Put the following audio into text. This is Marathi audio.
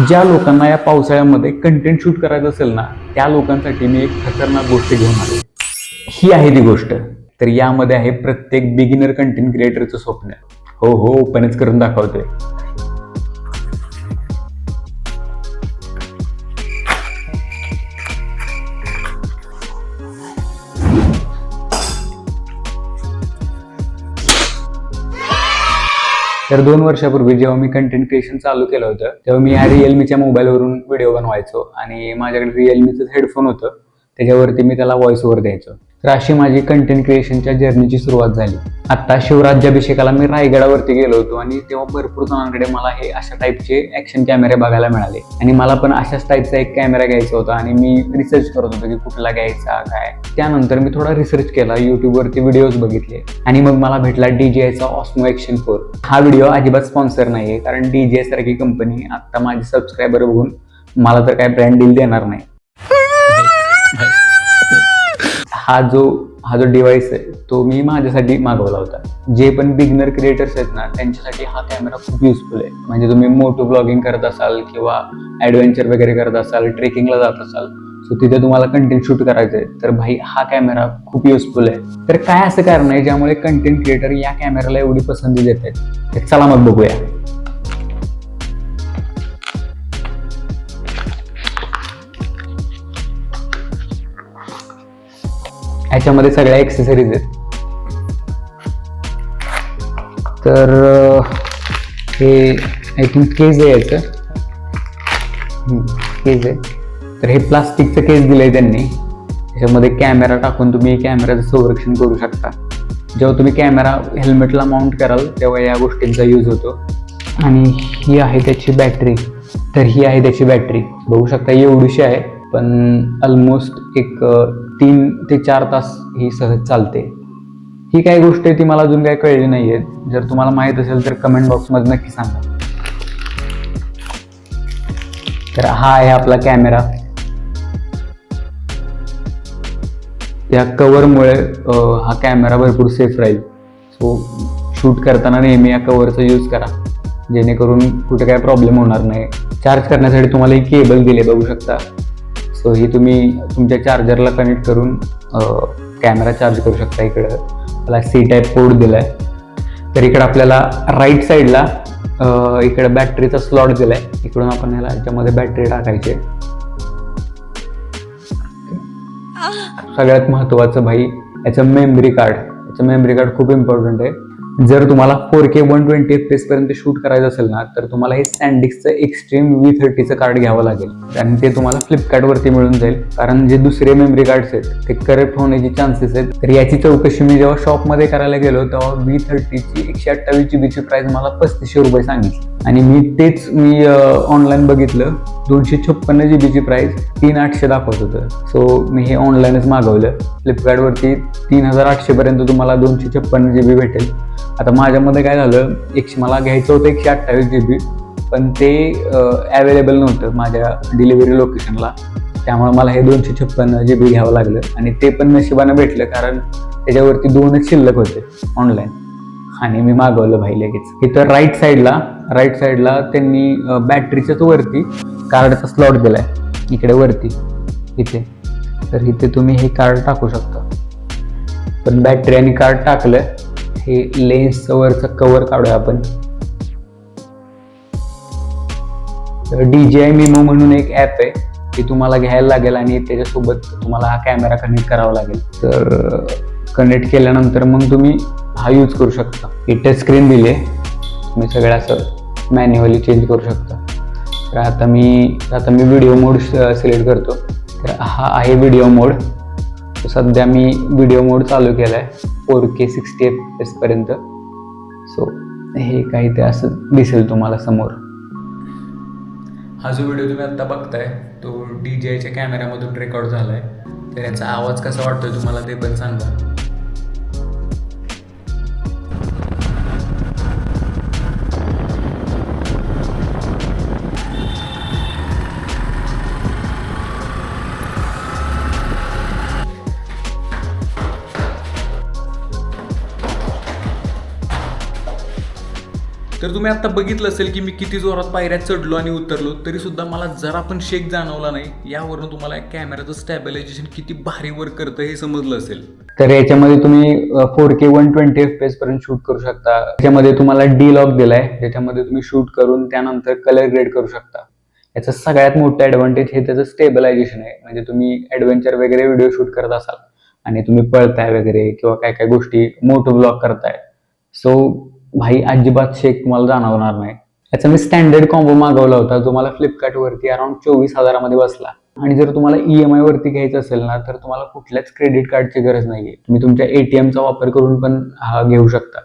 ज्या लोकांना या पावसाळ्यामध्ये कंटेंट शूट करायचं असेल ना, त्या लोकांसाठी मी एक खतरनाक गोष्ट घेऊन आलो. ही आहे ती गोष्ट. तर यामध्ये आहे प्रत्येक बिगिनर कंटेंट क्रिएटरचं स्वप्न. हो हो, ओपनच करून दाखवतोय. तर 2 वर्षापूर्वी जेव्हा मी कंटेंट क्रिएशन चालू केलं होतं, तेव्हा मी या रिअलमीच्या मोबाईलवरून व्हिडिओ बनवायचो आणि माझ्याकडे रिअलमीचं हेडफोन होतं, त्याच्यावरती मी त्याला व्हॉइस ओव्हर द्यायचो. तर अशी माझी कंटेंट क्रिएशनच्या जर्नीची सुरुवात झाली. आता शिवराज्याभिषेकाला मी रायगडावरती गेलो होतो आणि तेव्हा भरपूर जणांकडे मला हे अशा टाईपचे ॲक्शन कॅमेरे बघायला मिळाले आणि मला पण अशाच टाईपचा एक कॅमेरा घ्यायचा होता आणि मी रिसर्च करत होतो की कुठला घ्यायचा काय. त्यानंतर मी थोडा रिसर्च केला, यूट्यूबवरती व्हिडिओज बघितले आणि मग मला भेटला DJIचा Osmo Action 4. हा व्हिडिओ अजिबात स्पॉन्सर नाही आहे, कारण DJI सारखी कंपनी आता माझे सबस्क्रायबर बघून मला तर काय ब्रँड डील देणार नाही. हा जो डिव्हाइस आहे तो मी माझ्यासाठी मागवला होता. जे पण बिगनर क्रिएटर्स आहेत ना, त्यांच्यासाठी हा कॅमेरा खूप युजफुल आहे. म्हणजे तुम्ही मोटो ब्लॉगिंग करत असाल किंवा ॲडव्हेंचर वगैरे करत असाल, ट्रेकिंगला जात असाल, सो तिथे तुम्हाला कंटेंट शूट करायचं आहे, तर भाई हा कॅमेरा खूप युजफुल आहे. तर काय असं कारण आहे ज्यामुळे कंटेंट क्रिएटर या कॅमेराला एवढी पसंती देत आहेत, तर चला मग बघूया. ह्याच्यामध्ये सगळ्या ॲक्सेसरीज आहेत. तर हे आय थिंक केस आहे, याचं केस आहे. तर हे प्लास्टिकचं केस दिलंय त्यांनी. त्याच्यामध्ये कॅमेरा टाकून तुम्ही कॅमेराचं संरक्षण करू शकता. जेव्हा तुम्ही कॅमेरा हेल्मेटला माउंट कराल तेव्हा या गोष्टींचा यूज होतो. आणि ही आहे त्याची बॅटरी. तर ही आहे त्याची बॅटरी, बघू शकता एवढीशी आहे, पण ऑलमोस्ट एक 3 ते 4 तास ही सहज चालते. ही काय गोष्ट आहे ती मला अजून काही कळली नाहीये. जर तुम्हाला माहित असेल तर कमेंट बॉक्समध्ये नक्की सांगा. तर हा आहे आपला कॅमेरा. या कव्हरमुळे हा कॅमेरा भरपूर सेफ राहील. सो शूट करताना नेहमी या कव्हरचा यूज करा, जेणेकरून कुठे काय प्रॉब्लेम होणार नाही. चार्ज करण्यासाठी तुम्हाला ही केबल दिली, बघू शकता. सो ही तुम्ही तुमच्या चार्जरला कनेक्ट करून कॅमेरा चार्ज करू शकता. इकडं मला C टाईप पोर्ट दिलाय. तर इकडं आपल्याला राईट साईडला इकडं बॅटरीचा स्लॉट दिलाय. इकडून आपण याच्यामध्ये बॅटरी टाकायची. सगळ्यात महत्त्वाचं भाई याचं मेमरी कार्ड. याचं मेमरी कार्ड खूप इम्पॉर्टंट आहे. जर तुम्हाला 4K 120 FPS पर्यंत शूट करायचं असेल ना, तर तुम्हाला हे SanDiskचं एक्स्ट्रीम V30चं कार्ड घ्यावं लागेल आणि ते तुम्हाला फ्लिपकार्टवरती मिळून जाईल. कारण जे दुसरे मेमरी कार्ड्स आहेत ते करप्ट होण्याची चान्सेस आहेत. तर याची चौकशी मी जेव्हा शॉपमध्ये करायला गेलो तेव्हा V30ची 128 GB ची प्राइस मला 3500 रुपये सांगितली आणि मी ऑनलाईन बघितलं, 256 GB ची प्राइस 3800 दाखवत होतं. सो मी हे ऑनलाईनच मागवलं. फ्लिपकार्टवरती 3800 पर्यंत तुम्हाला 256 GB भेटेल. आता माझ्यामध्ये काय झालं, मला घ्यायचं होतं 128 GB, पण ते अवेलेबल नव्हतं माझ्या डिलिव्हरी लोकेशनला. त्यामुळे मला हे 256 GB घ्यावं लागलं आणि ते पण नशिबानं भेटलं, कारण त्याच्यावरती 2च शिल्लक होते ऑनलाईन आणि मी मागवलं भाई लगेच. इथं राईट साईडला त्यांनी बॅटरीच्याच वरती कार्डचा स्लॉट दिलाय, इकडे वरती इथे. तर इथे तुम्ही हे कार्ड टाकू शकता. पण बॅटरी आणि कार्ड टाकलं, हे लेन्सचं वरचं कव्हर काढूया आपण. तर DJI Mimo म्हणून एक ॲप आहे, ते तुम्हाला घ्यायला लागेल आणि त्याच्यासोबत तुम्हाला हा कॅमेरा कनेक्ट करावा लागेल. तर कनेक्ट केल्यानंतर मग तुम्ही हा यूज करू शकता. ही टच स्क्रीन दिली आहे, तुम्ही सगळं असं मॅन्युअली चेंज करू शकता. तर आता मी व्हिडिओ मोड सिलेक्ट करतो. तर हा आहे व्हिडिओ मोड. सध्या मी व्हिडिओ मोड चालू केला आहे 4K 60 FPS पर्यंत. सो हे काही ते असं दिसेल तुम्हाला समोर. हा जो व्हिडिओ तुम्ही आत्ता बघताय तो DJIच्या कॅमेऱ्यामधून रेकॉर्ड झाला आहे. तर याचा आवाज कसा वाटतोय तुम्हाला ते पण सांगा. तर तुम्ही आता बघितलं असेल की मी किती जोरात पायऱ्या चढलो आणि उतरलो, तरी सुद्धा मला जरा पण शेक जाणवला नाही. यावरून तुम्हाला कॅमेराचं स्टॅबिलायझेशन किती भारी वर्क करतं हे समजलं असेल. तर याच्यामध्ये तुम्ही 4K 120 FPS पर्यंत शूट करू शकता. याच्यामध्ये तुम्हाला डी लॉक दिलाय, ज्याच्यामध्ये तुम्ही शूट करून त्यानंतर कलर ग्रेड करू शकता. याचं सगळ्यात मोठं ॲडव्हान्टेज हे त्याचं स्टेबलायझेशन आहे. म्हणजे तुम्ही ॲडव्हेंचर वगैरे व्हिडिओ शूट करत असाल आणि तुम्ही पळताय वगैरे किंवा काय काय गोष्टी मोटो ब्लॉग करताय, सो भाई अजिबात शेक तुम्हाला जाणवणार नाही. याचा मी स्टँडर्ड कॉम्बो मागवला होता, जो मला फ्लिपकार्टवरती अराउंड 24,000 बसला. आणि जर तुम्हाला EMI वरती घ्यायचं असेल ना, तर तुम्हाला कुठल्याच क्रेडिट कार्डची गरज नाहीये. तुम्ही तुमच्या ATMचा वापर करून पण हा घेऊ शकता.